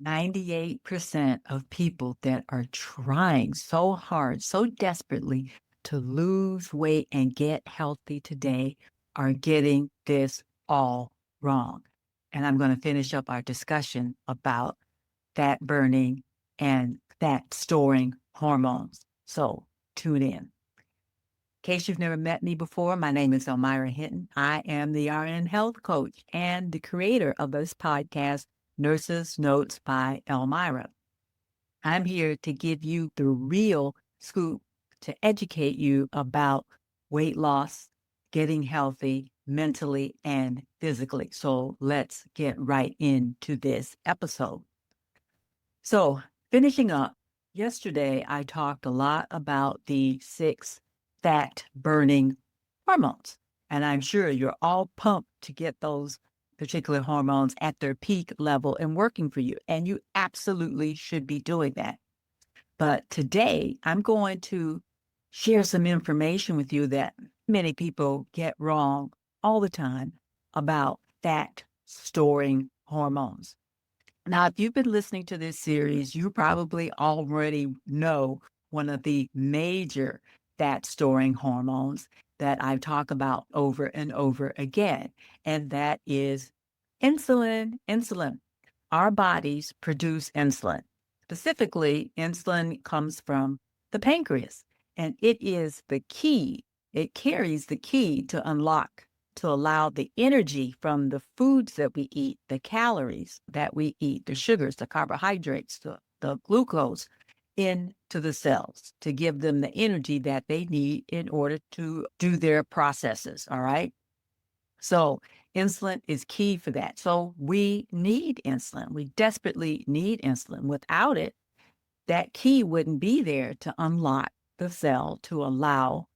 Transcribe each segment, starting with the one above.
98% of people that are trying so hard, so desperately to lose weight and get healthy today are getting this all wrong. And I'm going to finish up our discussion about fat burning and fat storing hormones. So tune in. In case you've never met me before, my name is Almira Hinton. I am the RN health coach and the creator of this podcast, Nurses Notes by Almira. I'm here to give you the real scoop to educate you about weight loss, getting healthy mentally and physically. So let's get right into this episode. So finishing up, yesterday I talked a lot about the 6 fat burning hormones. And I'm sure you're all pumped to get those particular hormones at their peak level and working for you. And you absolutely should be doing that. But today I'm going to share some information with you that many people get wrong all the time about fat storing hormones. Now, if you've been listening to this series, you probably already know one of the major fat storing hormones that I talk about over and over again, and that is insulin. Insulin. Our bodies produce insulin. Specifically, insulin comes from the pancreas, and it is the key. It carries the key to unlock, to allow the energy from the foods that we eat, the calories that we eat, the sugars, the carbohydrates, the glucose into the cells to give them the energy that they need in order to do their processes. All right. So insulin is key for that. So we need insulin. We desperately need insulin. Without it, that key wouldn't be there to unlock the cell to allow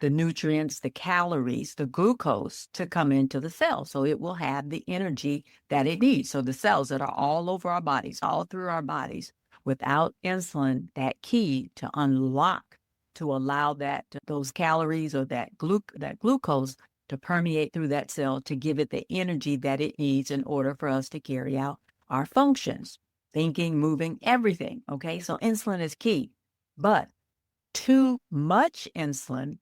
the nutrients, the calories, the glucose to come into the cell. So it will have the energy that it needs. So the cells that are all over our bodies, all through our bodies, without insulin, that key to unlock, to allow those calories or that glucose to permeate through that cell to give it the energy that it needs in order for us to carry out our functions, thinking, moving, everything. Okay, so insulin is key. But too much insulin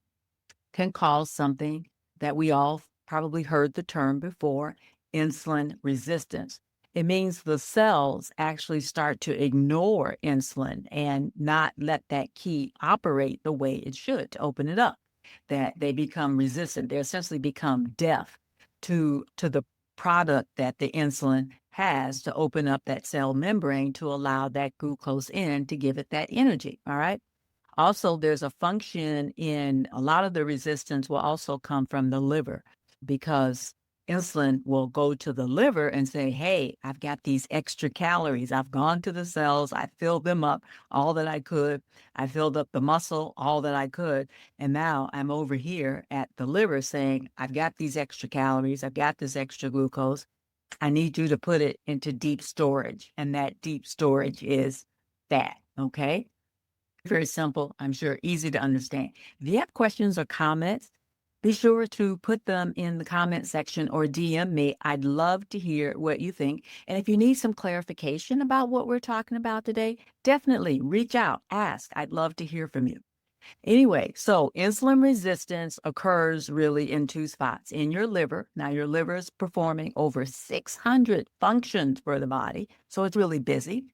can cause something that we all probably heard the term before, insulin resistance. It means the cells actually start to ignore insulin and not let that key operate the way it should to open it up, that they become resistant. They essentially become deaf to the product that the insulin has to open up that cell membrane to allow that glucose in to give it that energy. All right. Also, there's a function in a lot of the resistance will also come from the liver, because insulin will go to the liver and say, hey, I've got these extra calories. I've gone to the cells. I filled them up all that I could. I filled up the muscle all that I could. And now I'm over here at the liver saying, I've got these extra calories. I've got this extra glucose. I need you to put it into deep storage. And that deep storage is fat. Okay. Very simple, I'm sure, easy to understand. If you have questions or comments, be sure to put them in the comment section or DM me. I'd love to hear what you think. And if you need some clarification about what we're talking about today, definitely reach out, ask. I'd love to hear from you. Anyway, so insulin resistance occurs really in 2 spots. In your liver. Now, your liver is performing over 600 functions for the body, so it's really busy.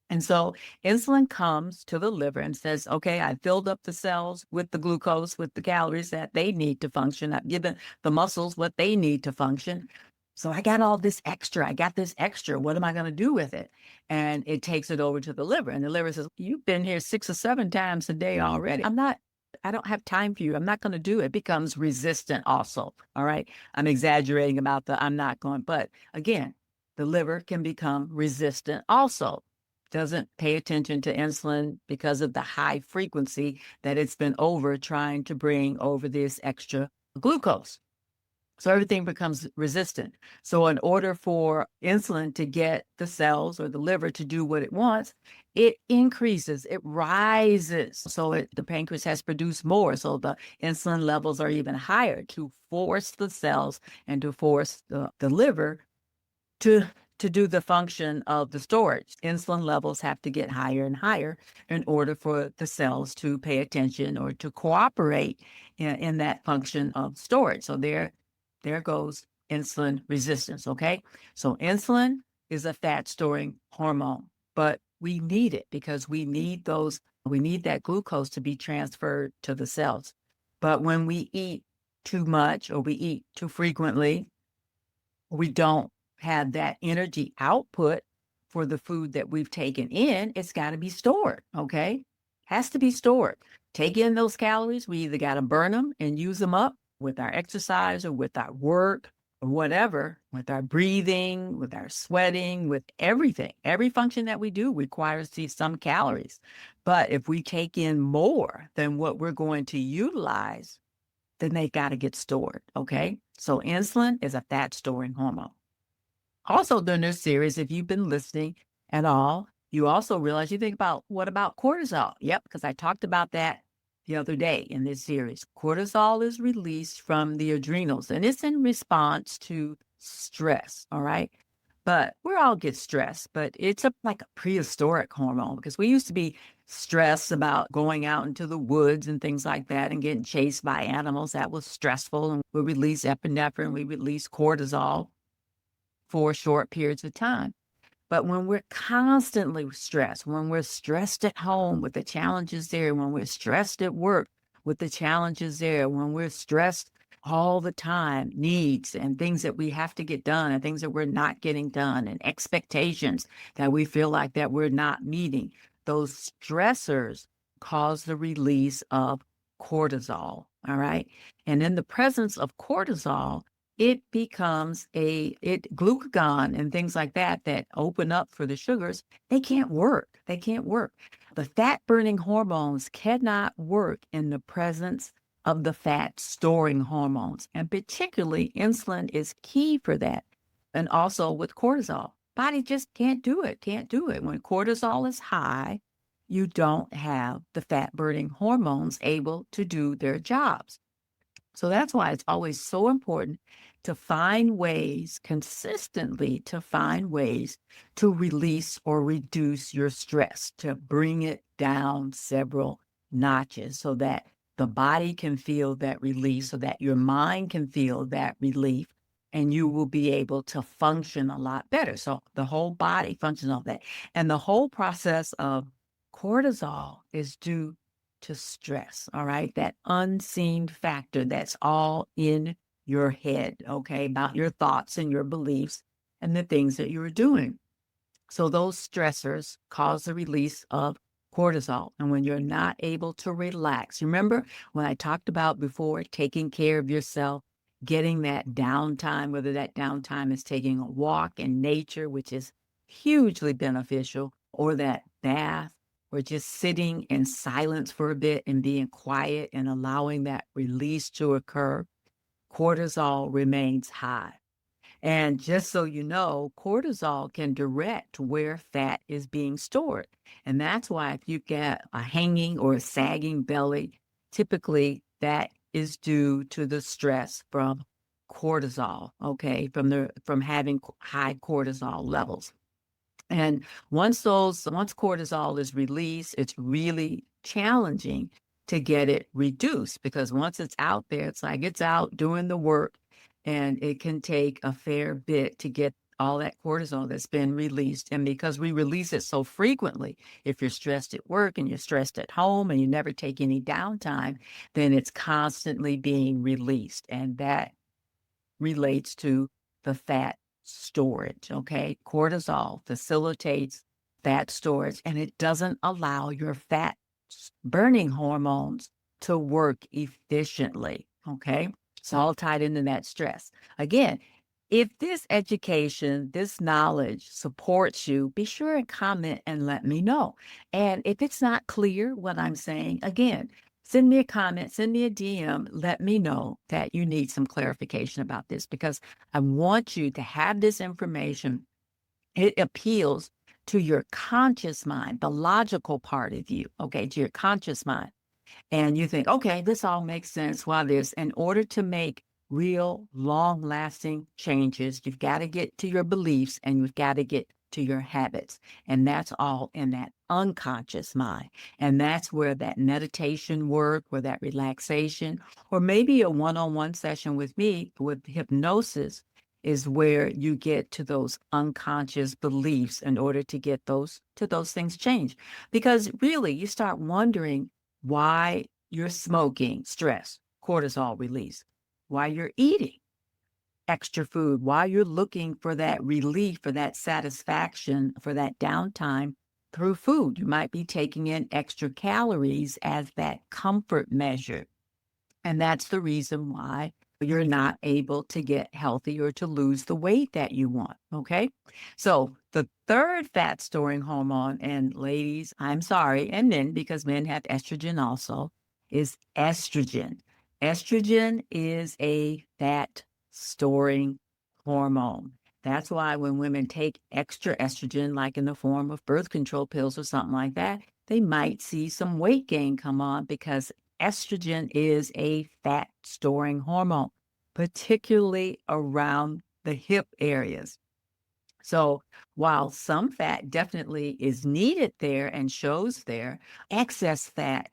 And so insulin comes to the liver and says, okay, I filled up the cells with the glucose, with the calories that they need to function. I've given the muscles what they need to function. So I got all this extra. I got this extra. What am I going to do with it? And it takes it over to the liver. And the liver says, you've been here 6 or 7 times a day already. I don't have time for you. I'm not going to do it. It becomes resistant also. All right. I'm exaggerating about I'm not going. But again, the liver can become resistant also. Doesn't pay attention to insulin because of the high frequency that it's been over trying to bring over this extra glucose. So everything becomes resistant. So in order for insulin to get the cells or the liver to do what it wants, it increases, it rises. So the pancreas has produced more. So the insulin levels are even higher to force the cells and to force the liver to to do the function of the storage. Insulin levels have to get higher and higher in order for the cells to pay attention or to cooperate in that function of storage. So there goes insulin resistance, okay? So insulin is a fat storing hormone, but we need it because we need that glucose to be transferred to the cells. But when we eat too much or we eat too frequently, we don't have that energy output for the food that we've taken in. It's got to be stored, okay? Has to be stored. Take in those calories. We either got to burn them and use them up with our exercise or with our work or whatever, with our breathing, with our sweating, with everything. Every function that we do requires some calories. But if we take in more than what we're going to utilize, then they got to get stored, okay? So insulin is a fat storing hormone. Also, during this series, if you've been listening at all, you also realize you think about, what about cortisol? Yep, because I talked about that the other day in this series. Cortisol is released from the adrenals, and it's in response to stress, all right? But we all get stressed, but it's like a prehistoric hormone because we used to be stressed about going out into the woods and things like that and getting chased by animals. That was stressful, and we release epinephrine, we release cortisol for short periods of time. But when we're constantly stressed, when we're stressed at home with the challenges there, when we're stressed at work with the challenges there, when we're stressed all the time, needs and things that we have to get done and things that we're not getting done and expectations that we feel like that we're not meeting, those stressors cause the release of cortisol, all right? And in the presence of cortisol, it becomes glucagon and things like that open up for the sugars. They can't work. They can't work. The fat burning hormones cannot work in the presence of the fat storing hormones. And particularly insulin is key for that. And also with cortisol, body just can't do it. When cortisol is high, you don't have the fat burning hormones able to do their jobs. So that's why it's always so important to find ways, consistently to find ways to release or reduce your stress, to bring it down several notches so that the body can feel that release, so that your mind can feel that relief, and you will be able to function a lot better. So the whole body functions on that. And the whole process of cortisol is due to stress, all right? That unseen factor that's all in your head, okay, about your thoughts and your beliefs and the things that you're doing. So those stressors cause the release of cortisol. And when you're not able to relax, remember when I talked about before, taking care of yourself, getting that downtime, whether that downtime is taking a walk in nature, which is hugely beneficial, or that bath, or just sitting in silence for a bit and being quiet and allowing that release to occur, cortisol remains high. And just so you know, cortisol can direct where fat is being stored. And that's why if you get a hanging or a sagging belly, typically that is due to the stress from cortisol, okay, from having high cortisol levels. And once cortisol is released, it's really challenging to get it reduced, because once it's out there, it's like it's out doing the work, and it can take a fair bit to get all that cortisol that's been released. And because we release it so frequently, if you're stressed at work and you're stressed at home and you never take any downtime, then it's constantly being released. And that relates to the fat storage, okay? Cortisol facilitates fat storage, and it doesn't allow your fat burning hormones to work efficiently, okay? It's all tied into that stress. Again, if this education, this knowledge supports you, be sure and comment and let me know. And if it's not clear what I'm saying, again, send me a comment, send me a DM, let me know that you need some clarification about this, because I want you to have this information. It appeals to your conscious mind, the logical part of you, okay, to your conscious mind. And you think, okay, this all makes sense. Well, in order to make real long-lasting changes, you've got to get to your beliefs and you've got to get to your habits. And that's all in that unconscious mind. And that's where that meditation work, where that relaxation, or maybe a one-on-one session with me with hypnosis is where you get to those unconscious beliefs in order to get those things changed. Because really, you start wondering why you're smoking, stress, cortisol release, why you're eating extra food, why you're looking for that relief, for that satisfaction, for that downtime through food. You might be taking in extra calories as that comfort measure. And that's the reason why you're not able to get healthy or to lose the weight that you want. Okay. So the third fat storing hormone, and ladies, I'm sorry, and men, because men have estrogen also, is estrogen. Estrogen is a fat storing hormone. That's why when women take extra estrogen, like in the form of birth control pills or something like that, they might see some weight gain come on because estrogen is a fat storing hormone, particularly around the hip areas. So while some fat definitely is needed there and shows there, excess fat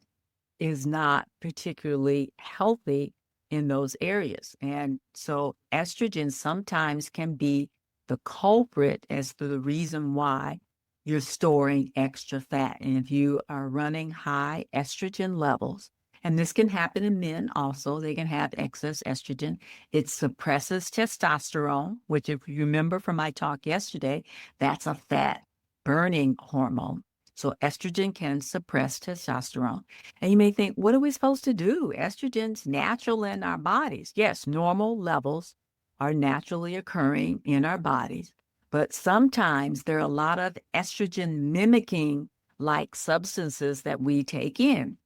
is not particularly healthy in those areas. And so estrogen sometimes can be the culprit as to the reason why you're storing extra fat. And if you are running high estrogen levels, and this can happen in men also, they can have excess estrogen. It suppresses testosterone, which, if you remember from my talk yesterday, that's a fat burning hormone. So estrogen can suppress testosterone. And you may think, what are we supposed to do? Estrogen's natural in our bodies. Yes, normal levels are naturally occurring in our bodies, but sometimes there are a lot of estrogen mimicking like substances that we take in.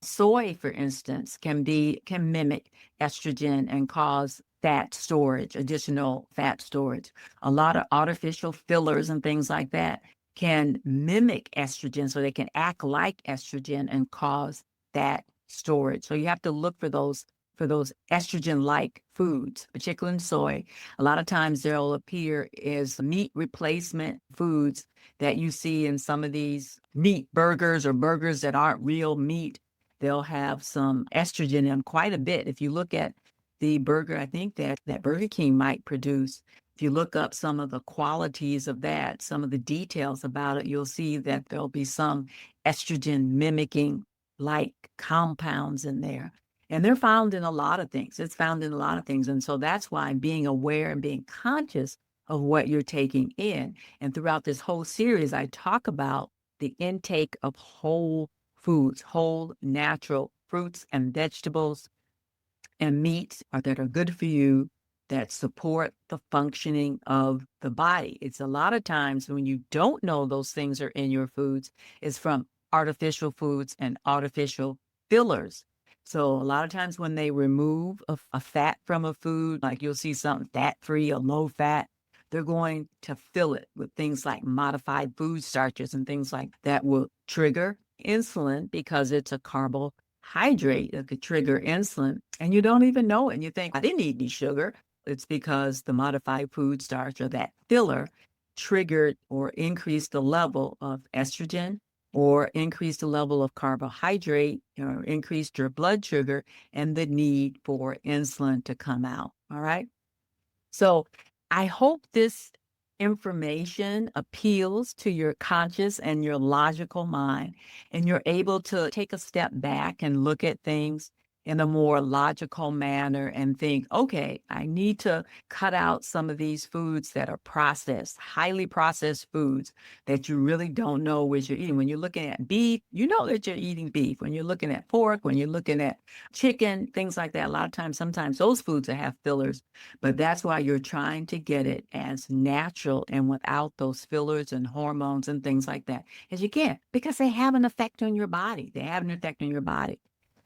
Soy, for instance, can mimic estrogen and cause fat storage, additional fat storage. A lot of artificial fillers and things like that can mimic estrogen, so they can act like estrogen and cause that storage. So you have to look for those estrogen-like foods, particularly in soy. A lot of times they'll appear as meat replacement foods that you see in some of these meat burgers or burgers that aren't real meat. They'll have some estrogen in them quite a bit. If you look at the burger, I think that Burger King might produce, if you look up some of the qualities of that, some of the details about it, you'll see that there'll be some estrogen mimicking like compounds in there. And they're found in a lot of things. It's found in a lot of things. And so that's why being aware and being conscious of what you're taking in. And throughout this whole series, I talk about the intake of whole foods, whole natural fruits and vegetables and meats that are good for you, that support the functioning of the body. It's a lot of times when you don't know those things are in your foods, is from artificial foods and artificial fillers. So a lot of times when they remove a fat from a food, like you'll see something fat-free or low fat, they're going to fill it with things like modified food starches and things like that will trigger insulin because it's a carbohydrate that could trigger insulin. And you don't even know it. And you think, I didn't eat any sugar. It's because the modified food starch or that filler triggered or increased the level of estrogen or increased the level of carbohydrate or increased your blood sugar and the need for insulin to come out. All right. So I hope this information appeals to your conscious and your logical mind, and you're able to take a step back and look at things in a more logical manner and think, okay, I need to cut out some of these foods that are processed, highly processed foods that you really don't know what you're eating. When you're looking at beef, you know that you're eating beef. When you're looking at pork, when you're looking at chicken, things like that, a lot of times, sometimes those foods that have fillers, but that's why you're trying to get it as natural and without those fillers and hormones and things like that as you can, because they have an effect on your body. They have an effect on your body.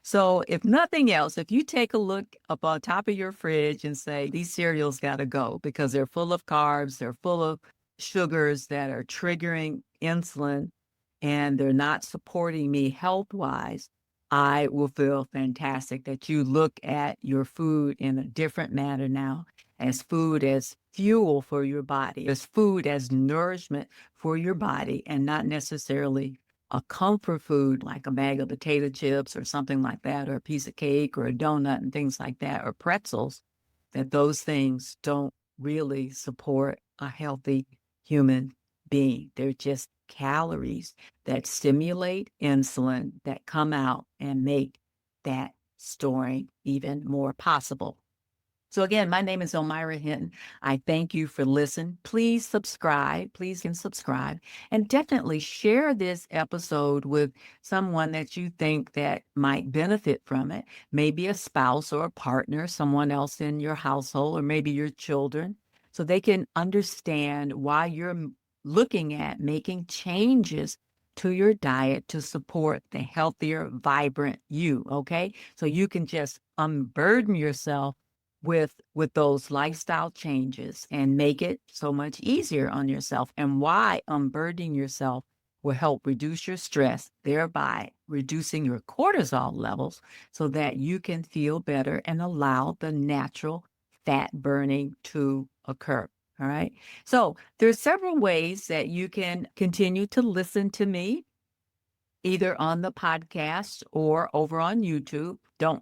So if nothing else, if you take a look up on top of your fridge and say, these cereals got to go because they're full of carbs, they're full of sugars that are triggering insulin, and they're not supporting me health-wise, I will feel fantastic that you look at your food in a different manner now, as food as fuel for your body, as food as nourishment for your body, and not necessarily a comfort food like a bag of potato chips or something like that, or a piece of cake or a donut and things like that, or pretzels, that those things don't really support a healthy human being. They're just calories that stimulate insulin that come out and make that storing even more possible. So again, my name is Almira Hinton. I thank you for listening. Please subscribe. Please can subscribe and definitely share this episode with someone that you think that might benefit from it. Maybe a spouse or a partner, someone else in your household, or maybe your children, so they can understand why you're looking at making changes to your diet to support the healthier, vibrant you. Okay. So you can just unburden yourself with those lifestyle changes and make it so much easier on yourself, and why unburdening yourself will help reduce your stress, thereby reducing your cortisol levels so that you can feel better and allow the natural fat burning to occur. All right. So there's several ways that you can continue to listen to me, either on the podcast or over on YouTube.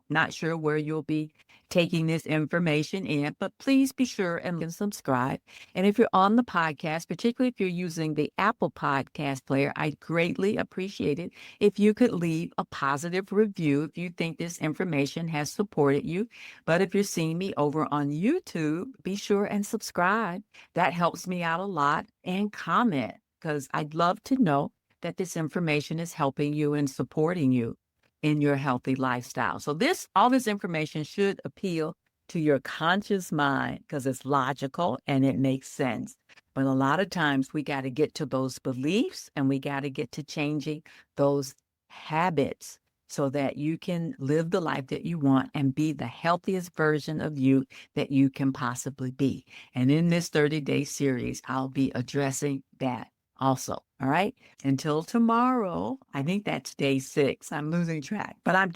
Not sure where you'll be taking this information in, but please be sure and subscribe. And if you're on the podcast, particularly if you're using the Apple Podcast player, I'd greatly appreciate it if you could leave a positive review if you think this information has supported you. But if you're seeing me over on YouTube, be sure and subscribe. That helps me out a lot. And comment, because I'd love to know that this information is helping you and supporting you in your healthy lifestyle. So all this information should appeal to your conscious mind because it's logical and it makes sense. But a lot of times we got to get to those beliefs, and we got to get to changing those habits so that you can live the life that you want and be the healthiest version of you that you can possibly be. And in this 30-day series, I'll be addressing that also. All right. Until tomorrow, I think that's day 6. I'm losing track, but I'm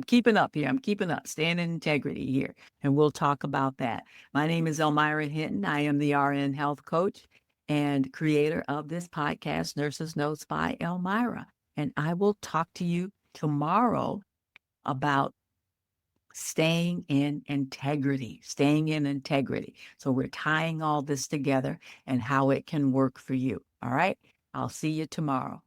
keeping up here. I'm keeping up, staying in integrity here. And we'll talk about that. My name is Almira Hinton. I am the RN health coach and creator of this podcast, Nurses Notes by Almira. And I will talk to you tomorrow about staying in integrity. So we're tying all this together and how it can work for you. All right. I'll see you tomorrow.